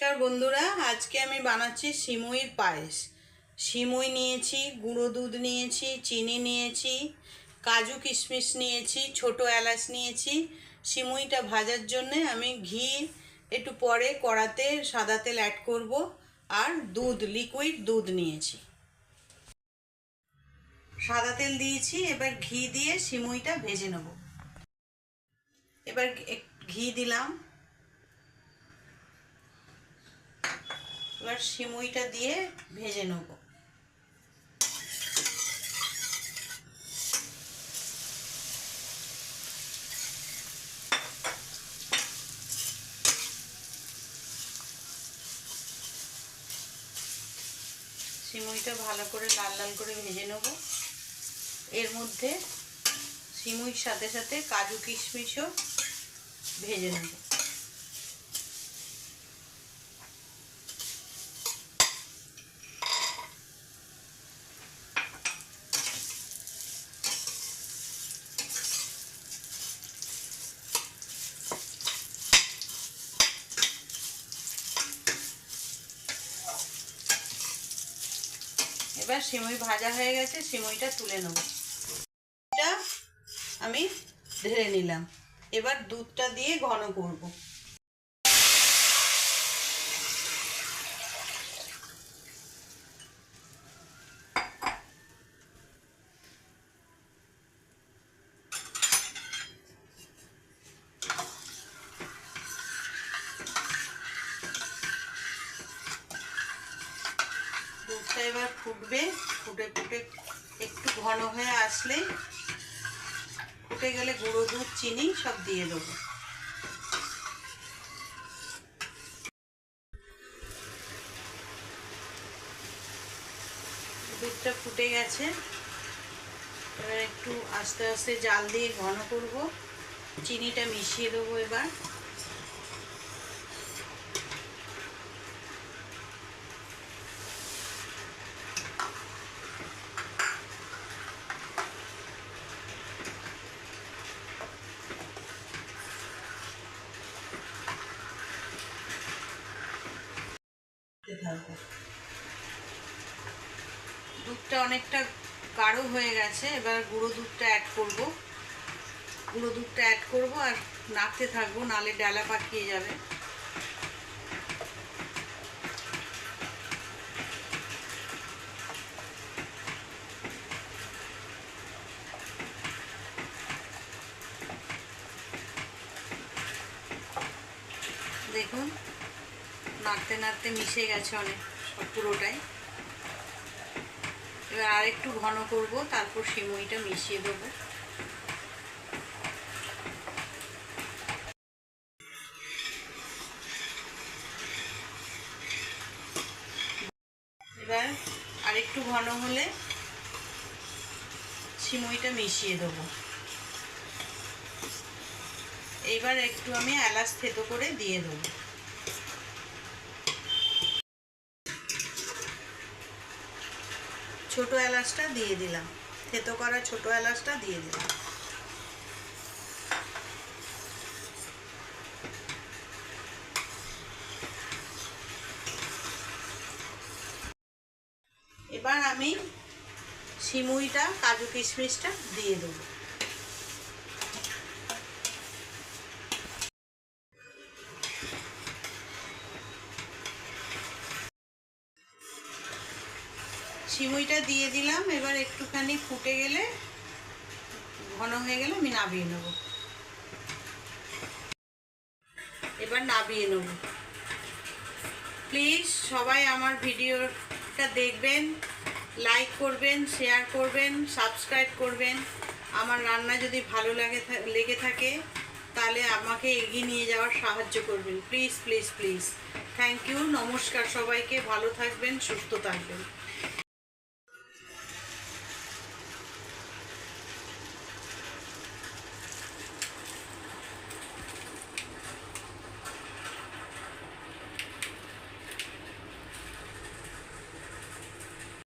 নমস্কার বন্ধুরা, আজকে আমি বানাচ্ছি সিমুইয়ের পায়েস। সিমুই নিয়েছি, গুঁড়ো দুধ নিয়েছি, চিনি নিয়েছি, কাজু কিশমিশ নিয়েছি, ছোট এলাচ নিয়েছি। সিমুইটা ভাজার জন্য আমি ঘি একটু পরে কড়াতে সাদা তেল অ্যাড করব, আর দুধ, লিকুইড দুধ নিয়েছি। সাদা তেল দিয়েছি, এবার ঘি দিয়ে সিমুইটা ভেজে নেব। এবার ঘি দিলাম, এবার সিমুইটা দিয়ে ভেজে নেব। সিমুইটা ভালো করে লাল লাল করে ভেজে নেব। এর মধ্যে সিমুইর সাথে সাথে কাজু কিশমিশও ভেজে নেব। এবার সিমুই ভাজা হয়ে গেছে, সিমুইটা তুলে নেব। এটা আমি ঢেলে নিলাম। এবার দুধটা দিয়ে ঘন করব। দুধটা এবার ফুটবে, ফুটে ফুটে একটু ঘন হয়ে আসলে, ফুটে গেলে গুঁড়ো দুধ, চিনি সব দিয়ে দেবো। দুধটা ফুটে গেছে, এবার একটু আস্তে আস্তে জাল দিয়ে ঘন করব। চিনিটা মিশিয়ে দেবো। এবার দুধটা অনেকটা গাঢ় হয়ে গেছে, এবার গুঁড়ো দুধটা অ্যাড করব। গুঁড়ো দুধটা অ্যাড করব আর নাড়তে থাকবো, নালে ডালা পাকিয়ে যাবে। দেখুন, নাড়তে নাড়তে মিশে গেছে অনেক, সব পুরোটাই। এবার আর একটু ঘন করব, তারপর সিমুইটা মিশিয়ে দেবো। এবার আর একটু ঘন হলে সিমুইটা মিশিয়ে দেবো। এইবার একটু আমি এলাচ থেতো করে দিয়ে দেবো। ছোট এলাচটা দিয়ে দিলাম, থেতো করা ছোট এলাচটা দিয়ে দিলাম। এবার আমি সিমুইটা, কাজু কিশমিশটা দিয়ে দেবো। সিমুইটা দিয়ে দিলাম, এবার একটুখানি ফুটে গেলে, ঘন হয়ে গেলে আমি নামিয়ে নেব। এবার নামিয়ে নেব। প্লিজ সবাই আমার ভিডিওটা দেখবেন, লাইক করবেন, শেয়ার করবেন, সাবস্ক্রাইব করবেন। আমার রান্না যদি ভালো লেগে থাকে তাহলে আমাকে এগিয়ে নিয়ে যাওয়ার সাহায্য করবেন। Please please please. Thank you. নমস্কার সবাইকে। ভালো থাকবেন, সুস্থ থাকবেন।